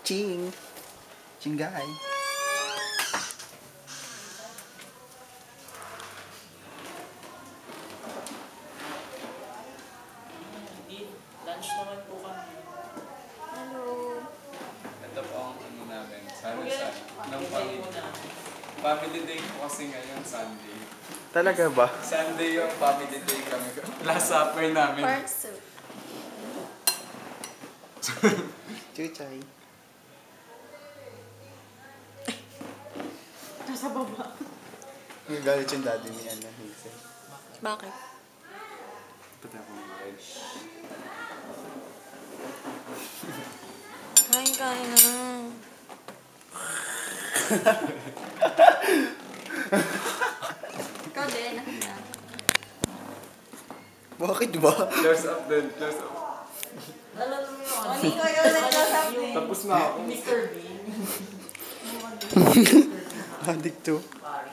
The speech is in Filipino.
Ching. Chingay. Lunch naman po kami. Hello. Ito po ang ano namin, sana ng family day po kasi ngayon, Sunday. Talaga ba? Sunday yung family day kami. Last supper namin. Pork soup. Chuchay. Nasa baba. Galit yung daddy ni Hazel. Bakit? Pati ako mga Kain na. Ikaw din, nakita. Bakit ba? Close up din, close up. Alam mo yun. Hindi ko yun nagsasabi. Tapos na ako. Mr. Bean. Adik to. Parang.